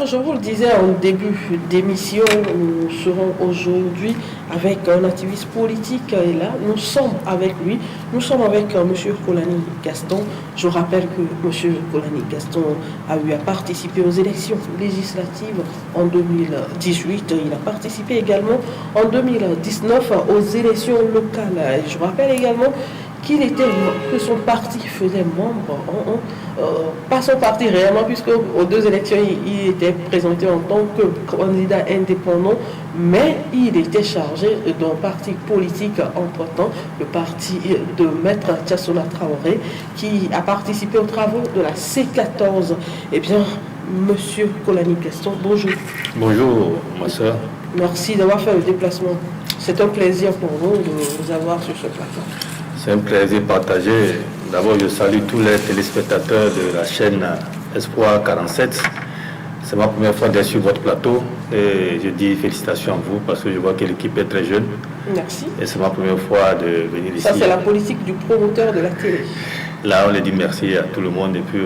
Alors, je vous le disais en début d'émission, nous serons aujourd'hui avec un activiste politique et là, nous sommes avec lui. Nous sommes avec M. Kolani Gaston. Je rappelle que M. Kolani Gaston a eu à participer aux élections législatives en 2018. Il a participé également en 2019 aux élections locales. Et je rappelle également que son parti faisait membre, pas son parti réellement, puisque aux deux élections, il était présenté en tant que candidat indépendant, mais il était chargé d'un parti politique entre-temps, le parti de Maître Tiassola Traoré, qui a participé aux travaux de la C14. Eh bien, Monsieur Kolani Gaston, bonjour. Bonjour, ma soeur. Merci d'avoir fait le déplacement. C'est un plaisir pour nous de vous avoir sur ce plateau. C'est un plaisir partagé. D'abord, je salue tous les téléspectateurs de la chaîne Espoir 47. C'est ma première fois d'être sur votre plateau et je dis félicitations à vous parce que je vois que l'équipe est très jeune. Merci. Et c'est ma première fois de venir ici. Ça, c'est la politique du promoteur de la télé. Là, on les dit merci à tout le monde et puis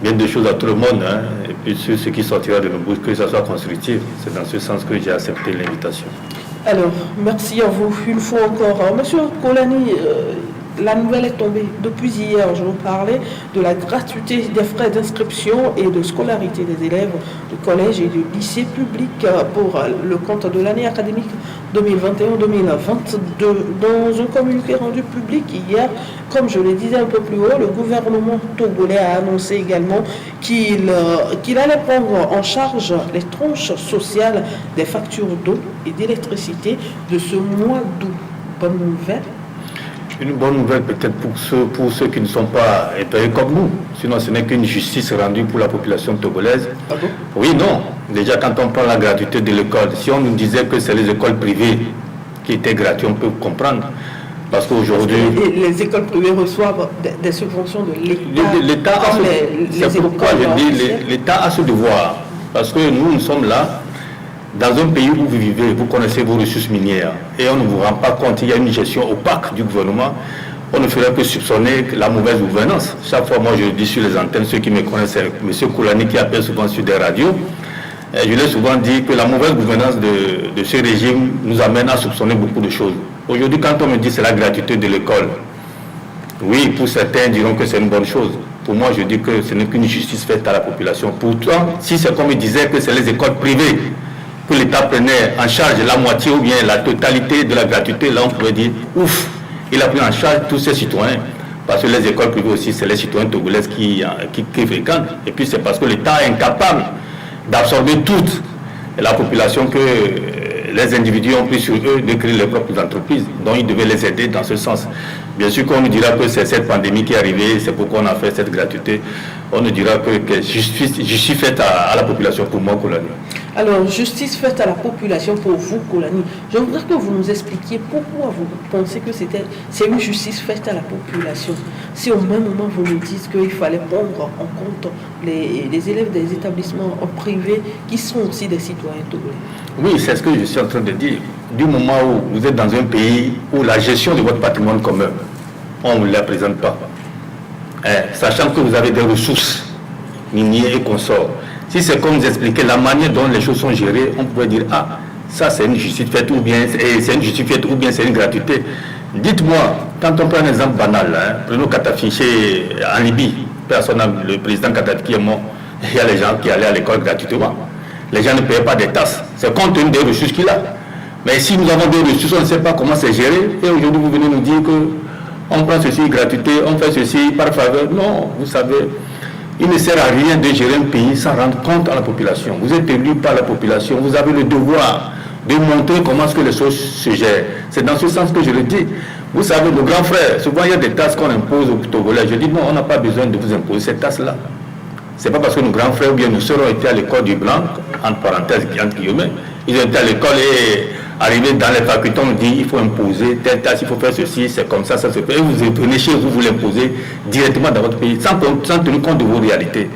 bien de choses à tout le monde. Et puis sur ce qui sortira de nos bouches, que ça soit constructif. C'est dans ce sens que j'ai accepté l'invitation. Alors, merci à vous une fois encore. Monsieur Kolani, la nouvelle est tombée depuis hier. Je vous parlais de la gratuité des frais d'inscription et de scolarité des élèves du collège et du lycée public pour le compte de l'année académique 2021-2022. Dans un communiqué rendu public hier, comme je le disais un peu plus haut, le gouvernement togolais a annoncé également qu'il allait prendre en charge les tranches sociales des factures d'eau et d'électricité de ce mois d'août. Bonne nouvelle. Une bonne nouvelle peut-être pour ceux qui ne sont pas étayés comme nous. Sinon, ce n'est qu'une justice rendue pour la population togolaise. Ah bon? Oui, non. Déjà, quand on prend la gratuité de l'école, si on nous disait que c'est les écoles privées qui étaient gratuites, on peut comprendre. Parce qu'aujourd'hui... Les écoles privées reçoivent des subventions de l'État. L'État c'est pourquoi je dis l'État a ce devoir. Parce que nous sommes là. Dans un pays où vous vivez, vous connaissez vos ressources minières et on ne vous rend pas compte, il y a une gestion opaque du gouvernement, on ne ferait que soupçonner la mauvaise gouvernance. Chaque fois, moi je dis sur les antennes, ceux qui me connaissent, M. Kolani qui appelle souvent sur des radios, je l'ai souvent dit que la mauvaise gouvernance de ce régime nous amène à soupçonner beaucoup de choses. Aujourd'hui, quand on me dit c'est la gratuité de l'école, oui, pour certains diront que c'est une bonne chose. Pour moi, je dis que ce n'est qu'une justice faite à la population. Pourtant, si c'est comme il disait que c'est les écoles privées, que l'État prenait en charge la moitié ou bien la totalité de la gratuité, là on pourrait dire, ouf, il a pris en charge tous ses citoyens. Parce que les écoles privées aussi, c'est les citoyens togolais qui fréquentent. Et puis c'est parce que l'État est incapable d'absorber toute la population que les individus ont pris sur eux de créer leurs propres entreprises. Donc ils devaient les aider dans ce sens. Bien sûr qu'on nous dira que c'est cette pandémie qui est arrivée, c'est pourquoi on a fait cette gratuité. On nous dira que justice faite à la population pour moi, Kolani. Alors, justice faite à la population pour vous, Kolani. Je voudrais que vous nous expliquiez pourquoi vous pensez que c'est une justice faite à la population. Si au même moment vous nous dites qu'il fallait prendre en compte les élèves des établissements privés qui sont aussi des citoyens togolais. Oui, c'est ce que je suis en train de dire. Du moment où vous êtes dans un pays où la gestion de votre patrimoine commun, on ne vous la présente pas. Sachant que vous avez des ressources minières et consorts. Si c'est comme vous expliquez la manière dont les choses sont gérées, on pourrait dire, ah, ça c'est une justice faite ou bien c'est une justice faite ou bien c'est une gratuité. Dites-moi, quand on prend un exemple banal, prenons Kadhafi en Libye, le président Kadhafi qui est mort, il y a les gens qui allaient à l'école gratuitement. Les gens ne payaient pas des tasses, c'est compte tenu des ressources qu'il a. Mais si nous avons des ressources, on ne sait pas comment c'est géré, et aujourd'hui vous venez nous dire qu'on prend ceci gratuité, on fait ceci par faveur. Non, vous savez, il ne sert à rien de gérer un pays sans rendre compte à la population. Vous êtes élu par la population, vous avez le devoir de montrer comment est-ce que les choses se gèrent. C'est dans ce sens que je le dis. Vous savez, nos grands frères, souvent il y a des tasses qu'on impose aux Togolais. Je dis non, on n'a pas besoin de vous imposer cette tasse-là. C'est pas parce que nos grands frères ou bien nos sœurs ont été à l'école du blanc, entre parenthèses, entre guillemets, ils ont été à l'école et arrivés dans les facultés, on dit il faut imposer telle tasse, il faut faire ceci, c'est comme ça se fait. Et vous venez chez vous, vous l'imposez directement dans votre pays, sans tenir compte de vos réalités.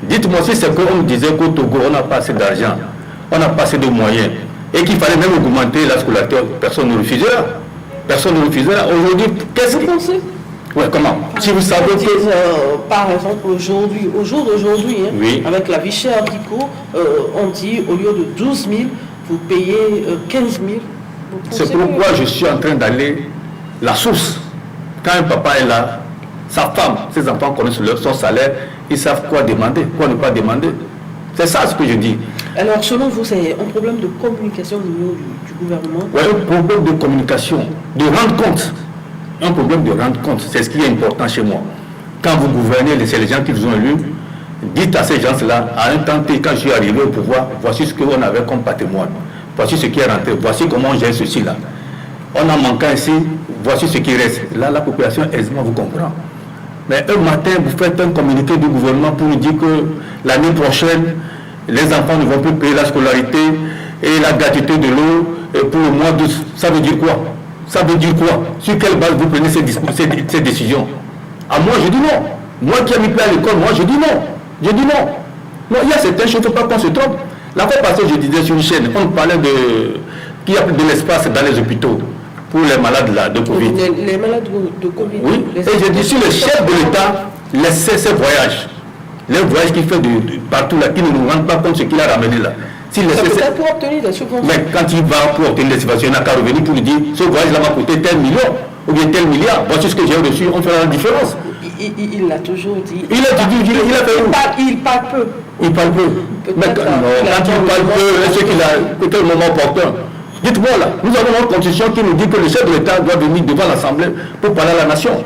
Dites-moi si c'est qu'on me disait qu'au Togo, on n'a pas assez d'argent, on n'a pas assez de moyens, et qu'il fallait même augmenter la scolarité, personne ne refusera. Personne ne refusera. Aujourd'hui, qu'est-ce que... Ouais, comment? Si vous savez que... par exemple, aujourd'hui, au jour d'aujourd'hui, hein, oui. avec la vie chère d'ICO, on dit au lieu de 12 000, vous payez 15 000. C'est pourquoi je suis en train d'aller la source. Quand un papa est là, sa femme, ses enfants connaissent son salaire, ils savent quoi demander, quoi ne pas demander. C'est ça ce que je dis. Alors, selon vous, c'est un problème de communication au niveau du gouvernement? Oui, un problème de communication, de rendre compte. Un problème de rendre compte, c'est ce qui est important chez moi. Quand vous gouvernez, c'est les gens qui vous ont élus, dites à ces gens-là, à un temps T, quand je suis arrivé au pouvoir, voici ce qu'on avait comme patrimoine. Voici ce qui est rentré, voici comment on gère ceci là. On a manqué ici, voici ce qui reste. Là, la population aisément vous comprend. Mais un matin, vous faites un communiqué du gouvernement pour nous dire que l'année prochaine, les enfants ne vont plus payer la scolarité et la gratuité de l'eau pour le mois d'août. Ça veut dire quoi? Ça veut dire quoi? Sur quelle base vous prenez ces décisions? À moi, je dis non. Moi qui ai mis pied à l'école, moi je dis non. Je dis non. Non, il y a certaines choses, il ne faut pas qu'on se trompe. La fois passée, je disais sur une chaîne, on parlait qu'il y a de l'espace dans les hôpitaux pour les malades là, de Covid. Les malades de Covid. Oui, et je dis, si le chef de l'État laissait ses voyages, les voyages qu'il fait de partout là, qui ne nous rendent pas compte de ce qu'il a ramené là. C'est peut-être pour obtenir des subventions. Mais quand il va pour obtenir des subventions, il n'a qu'à revenir pour lui dire, ce voyage-là m'a coûté tel million, ou bien tel milliard, voici ce que j'ai reçu, on fera la différence. Il l'a toujours dit. Il a fait où? Il parle peu. Il parle peu. Mais quand il parle peu, est-ce qu'il a peut-être le moment opportun? Dites-moi là, nous avons une constitution qui nous dit que le chef de l'État doit venir devant l'Assemblée pour parler à la nation.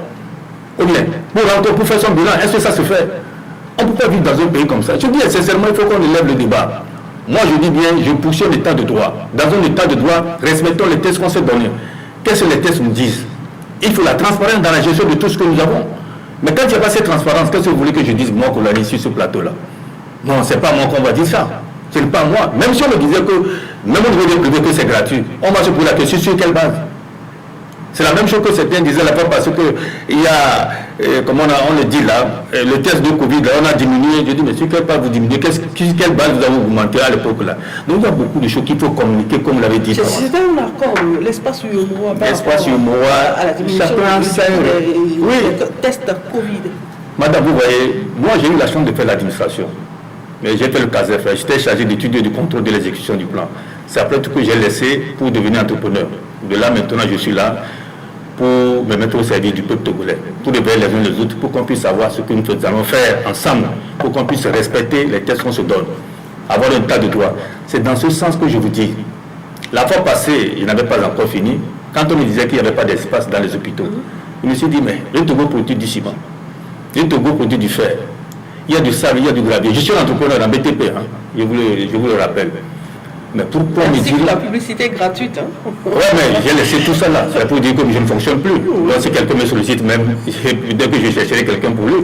Ou bien, pour faire son bilan, est-ce que ça se fait? On ne peut pas vivre dans un pays comme ça. Je dis sincèrement, il faut qu'on élève le débat. Moi, je dis bien, je pousse un état de droit. Dans un état de droit, respectons les tests qu'on s'est donnés. Qu'est-ce que les tests nous disent? Il faut la transparence dans la gestion de tout ce que nous avons. Mais quand il n'y a pas cette transparence, qu'est-ce que vous voulez que je dise, moi, qu'on l'a dit sur ce plateau-là? Non, ce n'est pas moi qu'on va dire ça. Ce n'est pas moi. Même si on me disait que, même au niveau des privés, que c'est gratuit, on va se poser la question sur quelle base? C'est la même chose que certains disaient là-bas parce qu'il y a, comment on le dit là, le test de Covid, là, on a diminué. Je dis, mais sur quelle base vous diminuez? Sur quelle base vous avez augmenté à l'époque là? Donc il y a beaucoup de choses qu'il faut communiquer, comme vous l'avez dit. C'est un accord, l'espace UEMOA. L'espace UEMOA, à la diminution des tests Covid. Madame, vous voyez, moi j'ai eu la chance de faire l'administration. Mais j'ai fait le CASEF, j'étais chargé d'études et du contrôle de l'exécution du plan. C'est après tout que j'ai laissé pour devenir entrepreneur. De là maintenant, je suis là pour me mettre au service du peuple togolais, pour lever les uns les autres, pour qu'on puisse savoir ce que nous allons faire ensemble, pour qu'on puisse respecter les tests qu'on se donne, avoir un tas de droits. C'est dans ce sens que je vous dis. La fois passée, il n'avait pas encore fini. Quand on me disait qu'il n'y avait pas d'espace dans les hôpitaux, je me suis dit, mais le Togo produit du ciment, le Togo produit du fer, il y a du sable, il y a du gravier. Je suis un entrepreneur dans BTP, hein. je vous le rappelle. Mais pourquoi me dire... la publicité est gratuite. Hein. Oui, mais j'ai laissé tout ça là. C'est pour dire que je ne fonctionne plus. Donc si quelqu'un me sollicite même, dès que je chercherai quelqu'un pour lui.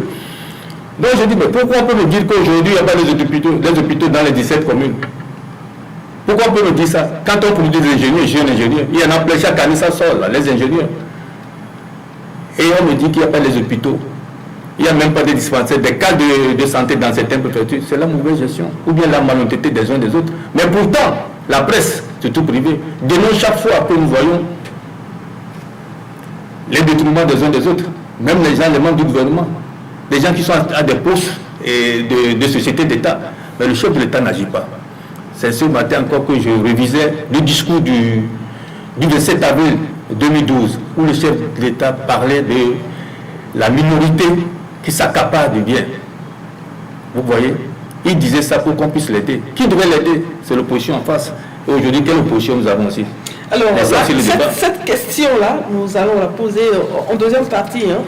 Donc je dis, mais pourquoi on peut me dire qu'aujourd'hui il n'y a pas les hôpitaux dans les 17 communes? Pourquoi on peut me dire ça? Quand on produit des ingénieurs, jeunes ingénieurs, il y en a plein, chaque année ça sort là, les ingénieurs. Et on me dit qu'il n'y a pas les hôpitaux. Il n'y a même pas de dispensaires, des cas de santé dans certaines préfectures. C'est la mauvaise gestion, ou bien la malhonnêteté des uns des autres. Mais pourtant, la presse, surtout privée, dénonce chaque fois que nous voyons les détournements des uns des autres. Même les gens, les membres du gouvernement, les gens qui sont à des postes de sociétés d'État. Mais le chef de l'État n'agit pas. C'est ce matin encore que je révisais le discours du 27 avril 2012, où le chef de l'État parlait de la minorité qui s'accapare du bien. Vous voyez, il disait ça pour qu'on puisse l'aider. Qui devrait l'aider? C'est l'opposition en face. Et aujourd'hui, quelle opposition nous avons aussi? Alors, cette question-là, nous allons la poser en deuxième partie. Hein.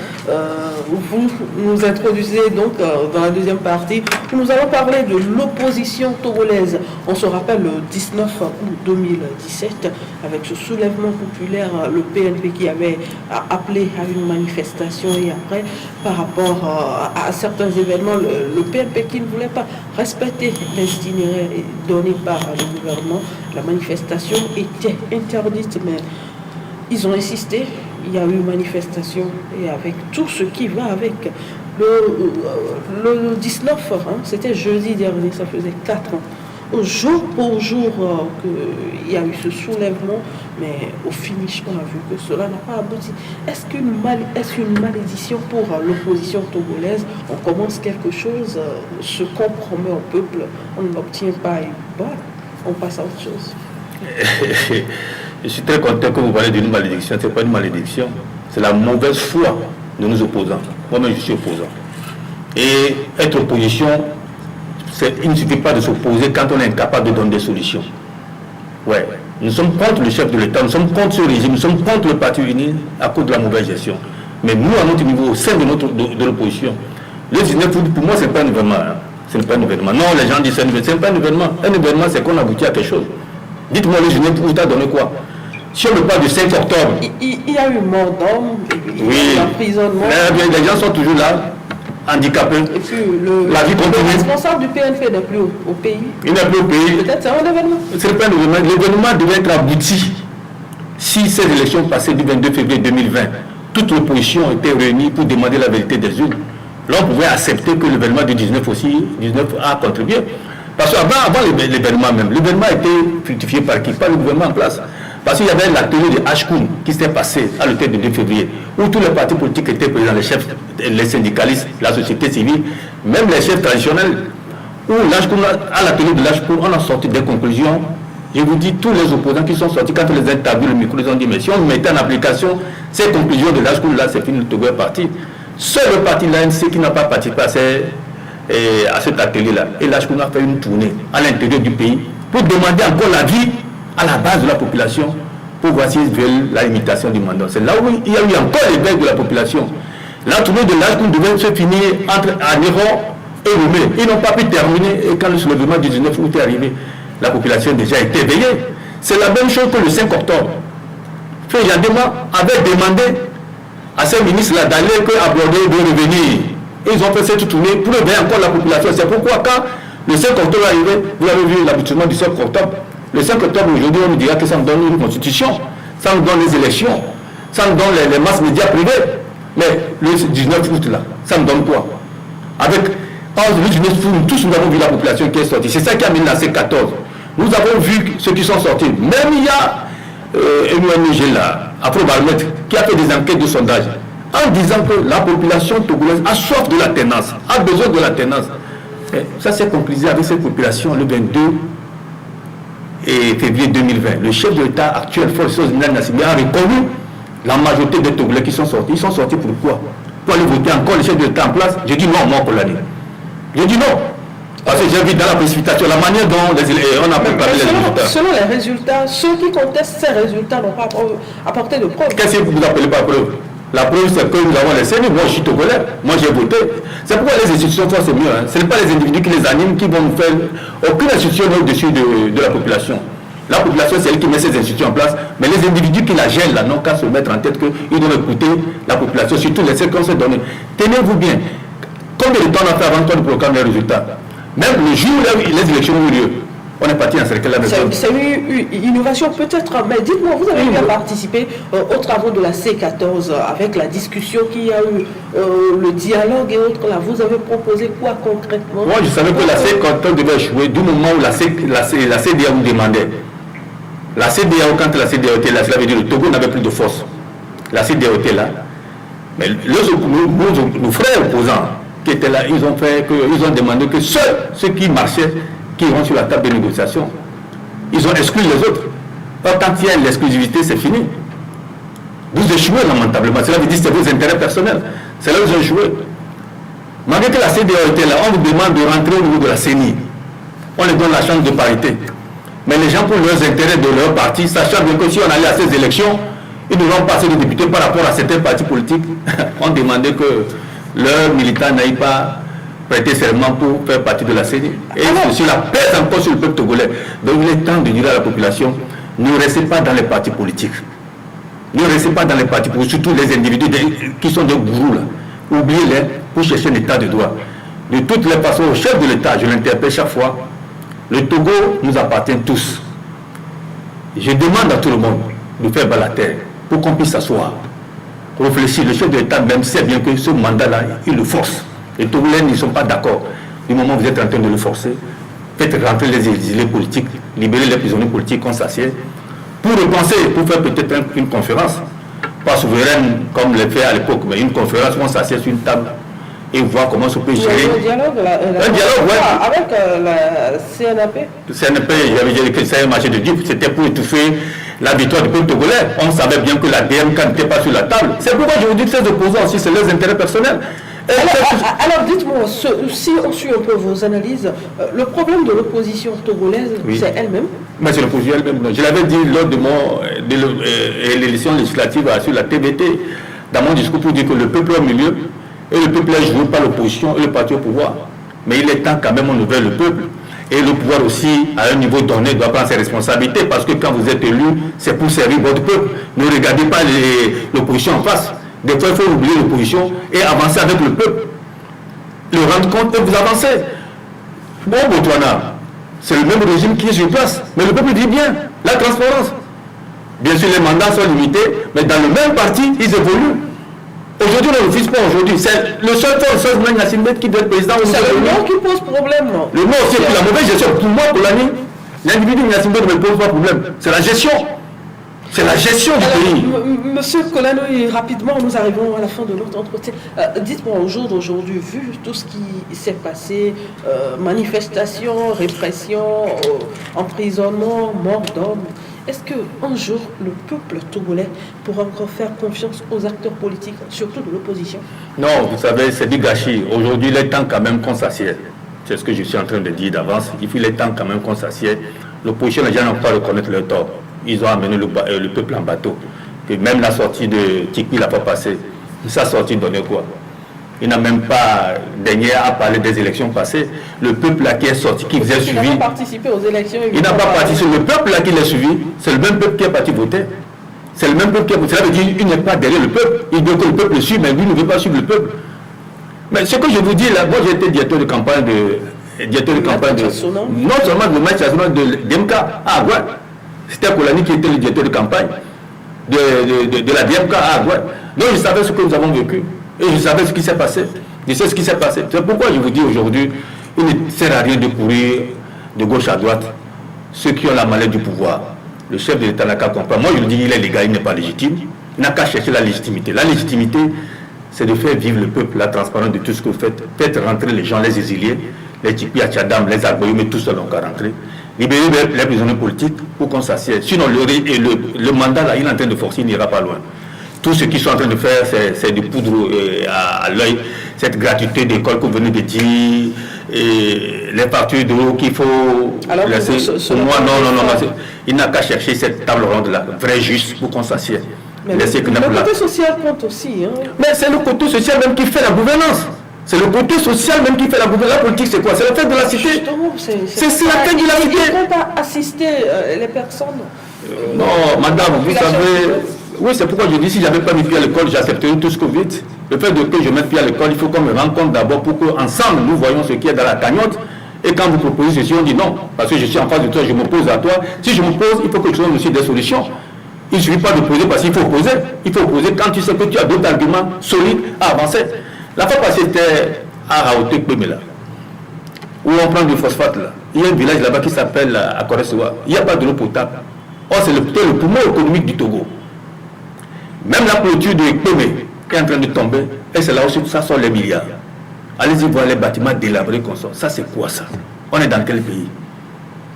Vous nous introduisez donc dans la deuxième partie où nous allons parler de l'opposition togolaise. On se rappelle le 19 août 2017, avec ce soulèvement populaire, le PNP qui avait appelé à une manifestation et après, par rapport à certains événements, le PNP qui ne voulait pas respecter l'itinéraire donné par le gouvernement, la manifestation était interdite, mais ils ont insisté. Il y a eu manifestation et avec tout ce qui va avec. Le 19, hein, c'était jeudi dernier, ça faisait 4 ans. au jour pour jour qu'il y a eu ce soulèvement, mais au finish, on a vu que cela n'a pas abouti. Est-ce une malédiction pour l'opposition togolaise? On commence quelque chose, ce qu'on promet au peuple, on n'obtient pas une balle, on passe à autre chose. Je suis très content que vous parlez d'une malédiction. Ce n'est pas une malédiction, c'est la mauvaise foi de nos opposants. Moi-même, je suis opposant. Et être opposition, il ne suffit pas de s'opposer quand on est incapable de donner des solutions. Ouais. Nous sommes contre le chef de l'État, nous sommes contre ce régime, nous sommes contre le Parti uni à cause de la mauvaise gestion. Mais nous, à notre niveau, au sein de l'opposition, le 19 août, pour moi, ce n'est pas un événement. Hein. Ce n'est pas un événement. Non, les gens disent que ce n'est pas un événement. Un événement, c'est qu'on aboutit à quelque chose. Dites-moi, le 19 août a donné quoi? Si on me parle du 5 octobre... Il y a eu mort d'hommes, oui, l'emprisonnement... Les gens sont toujours là, handicapés. Et puis la vie continue. Le responsable du PNF n'est plus au pays. Il n'est plus au pays. Peut-être c'est un événement. Ce n'est pas un événement. L'événement devait être abouti si ces élections passées du 22 février 2020, toute l'opposition était réunie pour demander la vérité des urnes. Là, on pouvait accepter que l'événement du 19 a contribué. Parce qu'avant l'événement même, l'événement a été fructifié par qui? Par le gouvernement en place. Parce qu'il y avait l'atelier de Hkoum qui s'était passé à l'hôtel du 2 février, où tous les partis politiques étaient présents, les chefs, les syndicalistes, la société civile, même les chefs traditionnels, où à l'atelier de Hkoum, on a sorti des conclusions. Je vous dis, tous les opposants qui sont sortis, quand on les a interviewés, le micro, ils ont dit, mais si on mettait en application ces conclusions de Hkoum, là, c'est fini, le Togo est parti. Seul le parti l'ANC qui n'a pas participé à cet atelier-là. Et Hkoum a fait une tournée à l'intérieur du pays pour demander encore l'avis à la base de la population pour voir s'ils veulent la limitation du mandat. C'est là où il y a eu encore l'éveil de la population. La tournée de Hkoum devait se finir entre Anéron et Lomé. Ils n'ont pas pu terminer et quand le soulèvement du 19 août est arrivé, la population déjà été éveillée. C'est la même chose que le 5 octobre. Féjandema avait demandé à ces ministres-là d'aller aborder de revenir. Et ils ont fait cette tournée pour éveiller encore la population. C'est pourquoi quand le 5 octobre est arrivé, vous avez vu l'aboutissement du 5 octobre. Le 5 octobre, aujourd'hui, on nous dira que ça nous donne une constitution, ça nous donne les élections, ça nous donne les masses médias privés. Mais le 19 août, là, ça nous donne quoi? Avec le 19 août, tous nous avons vu la population qui est sortie. C'est ça qui a mené à ces 14. Nous avons vu ceux qui sont sortis. Même il y a une ONG là, Afrobaromètre, qui a fait des enquêtes de sondage en disant que la population togolaise a soif de la tenance, a besoin de la tenance. Et ça s'est conclusé avec cette population le 22 février 2020. Le chef de l'État actuel, Forces Nassimi, a reconnu la majorité des Togolais qui sont sortis. Ils sont sortis pourquoi? Pour aller voter encore le chef de l'État en place. J'ai dit non, moi, pour l'année. J'ai dit non. Parce que j'ai vu dans la précipitation la manière dont on a préparé les résultats. Selon les résultats, ceux qui contestent ces résultats n'ont pas apporté de preuves. Qu'est-ce que vous appelez pas preuve? La preuve, c'est que nous avons les CENI. Moi, je suis Togolais. Moi, j'ai voté. C'est pourquoi les institutions, c'est mieux. Hein. Ce n'est pas les individus qui les animent qui vont nous faire. Aucune institution n'est au-dessus de la population. La population, c'est elle qui met ces institutions en place. Mais les individus qui la gênent, là, n'ont qu'à se mettre en tête qu'ils doivent écouter la population, surtout les circonstances qu'on s'est données. Tenez-vous bien. Combien de temps on a fait avant qu'on proclame les résultats? Même le jour où les élections ont eu lieu, on est parti en cercle la maison. C'est une innovation peut-être, mais dites-moi, vous avez bien participé aux travaux de la C14 avec la discussion qu'il y a eu, le dialogue et autres là. Vous avez proposé quoi concrètement? Moi, je savais que la C14 devait échouer du moment où la CEDEAO demandait. La CEDEAO, quand la CEDEAO était là, cela veut dire que le Togo n'avait plus de force. La CEDEAO était là. Mais nos frères opposants qui étaient là, ils ont demandé que seuls ceux qui marchaient, qui iront sur la table de négociation, ils ont exclu les autres. Or, quand il y a l'exclusivité, c'est fini. Vous échouez lamentablement. Cela veut dire que c'est vos intérêts personnels. C'est là où vous avez échoué. Malgré que la CEDEAO était là, on vous demande de rentrer au niveau de la CENI. On les donne la chance de parité. Mais les gens, pour leurs intérêts de leur parti, sachant bien que si on allait à ces élections, ils devront passer de députés par rapport à certains partis politiques, on demandait que leurs militants n'aillent pas prêter serment pour faire partie de la CENI. Et ceci la pèse encore sur le peuple togolais. Donc il est temps de dire à la population, ne restez pas dans les partis politiques. Ne restez pas dans les partis politiques, surtout les individus qui sont des gourous là. Oubliez-les pour chercher un état de droit. De toutes les façons, au chef de l'État, je l'interpelle chaque fois, le Togo nous appartient tous. Je demande à tout le monde de faire bas la terre pour qu'on puisse s'asseoir, réfléchir. Le chef de l'État même sait bien que ce mandat-là, il le force. Les Togolais ne sont pas d'accord. Du moment où vous êtes en train de le forcer, faites rentrer les exilés politiques, libérez les prisonniers politiques, qu'on s'assied, pour repenser, pour faire peut-être une conférence, pas souveraine comme le fait à l'époque, mais une conférence où on s'assied sur une table et voir comment se peut gérer. Un dialogue, un dialogue, ouais. Avec la CNAP. Le CNAP, j'avais dit que c'est un marché de dupes, c'était pour étouffer la victoire du peuple togolais. On savait bien que la DMK n'était pas sur la table. C'est pourquoi je vous dis que ces opposants aussi, c'est leurs intérêts personnels. Alors dites-moi, si on suit un peu vos analyses, le problème de l'opposition togolaise, c'est elle-même. Mais c'est l'opposition elle-même. Je l'avais dit lors de l'élection législative sur la TVT, dans mon discours, pour dire que le peuple est au milieu et le peuple est joué par l'opposition et le parti au pouvoir. Mais il est temps quand même on ouvre le peuple. Et le pouvoir aussi, à un niveau donné, doit prendre ses responsabilités, parce que quand vous êtes élu, c'est pour servir votre peuple. Ne regardez pas l'opposition en face. Des fois, il faut oublier l'opposition et avancer avec le peuple. Le rendre compte et vous avancez. Bon, Botswana, c'est le même régime qui est sur place. Mais le peuple dit bien, la transparence. Bien sûr, les mandats sont limités, mais dans le même parti, ils évoluent. Aujourd'hui, on ne refuse pas aujourd'hui. C'est le seul qui doit être président. C'est le nom qui pose problème, non? Le nom, c'est la mauvaise gestion. Pour moi, pour l'année, l'individu Gnassingbé ne me pose pas problème. C'est la gestion. C'est la gestion du pays. Monsieur Kolano, rapidement, nous arrivons à la fin de notre entretien. Dites-moi, au jour d'aujourd'hui, vu tout ce qui s'est passé, manifestations, répression, emprisonnement, mort d'hommes, est-ce qu'un jour, le peuple togolais pourra encore faire confiance aux acteurs politiques, surtout de l'opposition? Non, vous savez, c'est du gâchis. Aujourd'hui, il est temps quand même qu'on s'assied. C'est ce que je suis en train de dire d'avance. Il est temps quand même qu'on s'assied. L'opposition, les gens n'ont pas reconnaître leur tort. Ils ont amené le peuple en bateau. Et même la sortie de Tikpi n'a pas passé. Sa sortie donnait quoi? Il n'a même pas daigné à parler des élections passées. Le peuple là qui est sorti, qui faisait suivi. Il n'a pas participé aux élections. Il n'a pas participé. Le peuple là qui l'a suivi, c'est le même peuple qui est parti voter. C'est le même peuple qui a voté. Ça veut dire qu'il n'est pas derrière le peuple. Il veut que le peuple le suive, mais lui ne veut pas suivre le peuple. Mais ce que je vous dis là, moi j'ai été directeur de campagne non seulement de match national de DMK. Ah ouais. C'était Kolani qui était le directeur de campagne de la DMK. Ah ouais. Donc je savais ce que nous avons vécu. Et je savais ce qui s'est passé. Je sais ce qui s'est passé. C'est pourquoi je vous dis aujourd'hui, il ne sert à rien de courir de gauche à droite. Ceux qui ont la maladie du pouvoir. Le chef de l'État n'a qu'à comprendre. Moi je le dis, il est légal, il n'est pas légitime. Il n'a qu'à chercher la légitimité. La légitimité, c'est de faire vivre le peuple, la transparence de tout ce que vous faites. Faites rentrer les gens, les exiliés, les Tikpi à Tchadam, les Agboyou, mais tous seuls ont qu'à rentrer. Libérer les prisonniers politiques pour qu'on s'assied. Sinon, le mandat, là, il est en train de forcer, il n'ira pas loin. Tout ce qu'ils sont en train de faire, c'est de poudre à l'œil. Cette gratuité d'école que vous venez de dire, et les factures d'eau qu'il faut laisser. Pour moi, non. Il n'a qu'à chercher cette table ronde là, vraie juste, pour qu'on s'assied. Mais le côté social compte aussi. Hein. Mais c'est le côté social même qui fait la gouvernance. C'est le côté social même qui fait la gouvernance. La politique, c'est quoi? C'est la fête de la cité. C'est la fête de la cité. Il ne faut pas assister les personnes. Non, madame, vous savez. Oui, c'est pourquoi je dis, si je n'avais pas mis pied à l'école, j'accepterais tout ce que vous dites. Le fait que je mette pied à l'école, il faut qu'on me rencontre d'abord pour qu'ensemble, nous voyons ce qui est dans la cagnotte. Et quand vous proposez ceci, on dit non. Parce que je suis en face de toi, je m'oppose à toi. Si je m'oppose, il faut que tu donnes aussi des solutions. Il ne suffit pas d'opposer parce qu'il faut opposer. Il faut opposer quand tu sais que tu as d'autres arguments solides à avancer. La fois passée, c'était à Raoté Kpemela, où on prend du phosphate là. Il y a un village là-bas qui s'appelle Akoresewa. Il n'y a pas de l'eau potable. Or, c'est le poumon économique du Togo. Même la clôture de Kpemé qui est en train de tomber, et c'est là aussi ça sort les milliards. Allez-y voir les bâtiments délabrés qu'on sort. Ça, c'est quoi ça? On est dans quel pays?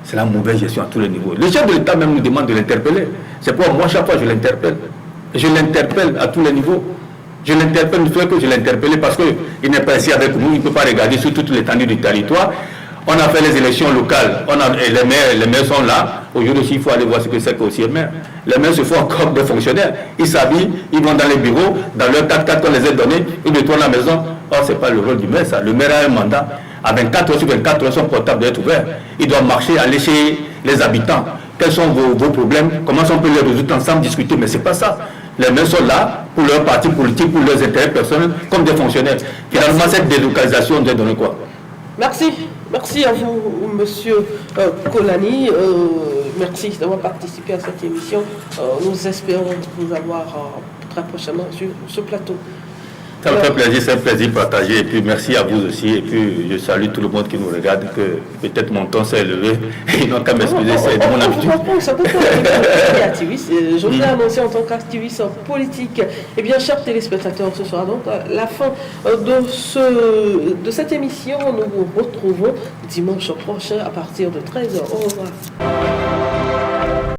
C'est la mauvaise gestion à tous les niveaux. Le chef de l'État même nous demande de l'interpeller. C'est pourquoi moi, chaque fois, je l'interpelle. Je l'interpelle à tous les niveaux. Je l'interpelle, il faut que je l'interpelle parce qu'il n'est pas ici avec nous, il ne peut pas regarder sur toute l'étendue du territoire. On a fait les élections locales, les maires sont là. Aujourd'hui aussi, il faut aller voir ce que c'est qu'aussi les maires. Les maires se font encore des fonctionnaires. Ils s'habillent, ils vont dans les bureaux, dans leur 4x4 qu'on les a donnés, ils retournent à la maison. Or, ce n'est pas le rôle du maire, ça. Le maire a un mandat. À 24 heures sur 24 heures, son portable doit être ouvert. Il doit marcher, aller chez les habitants. Quels sont vos problèmes? Comment on peut les résoudre ensemble, discuter? Mais ce n'est pas ça. Les maires sont là pour leur parti politique, pour leurs intérêts personnels, comme des fonctionnaires. Finalement, cette délocalisation doit donner quoi? Merci. Merci à vous, monsieur Kolani. Merci d'avoir participé à cette émission. Nous espérons vous avoir très prochainement sur ce plateau. Ça me fait plaisir, c'est un plaisir partagé. Et puis merci à vous aussi. Et puis je salue tout le monde qui nous regarde, que peut-être mon ton s'est élevé. Ils n'ont qu'à m'excuser, c'est mon habitude. Je vous ai annoncé en tant qu'activiste politique. Eh bien, chers téléspectateurs, ce sera donc la fin de cette émission. Nous vous retrouvons dimanche prochain à partir de 13h. Au revoir.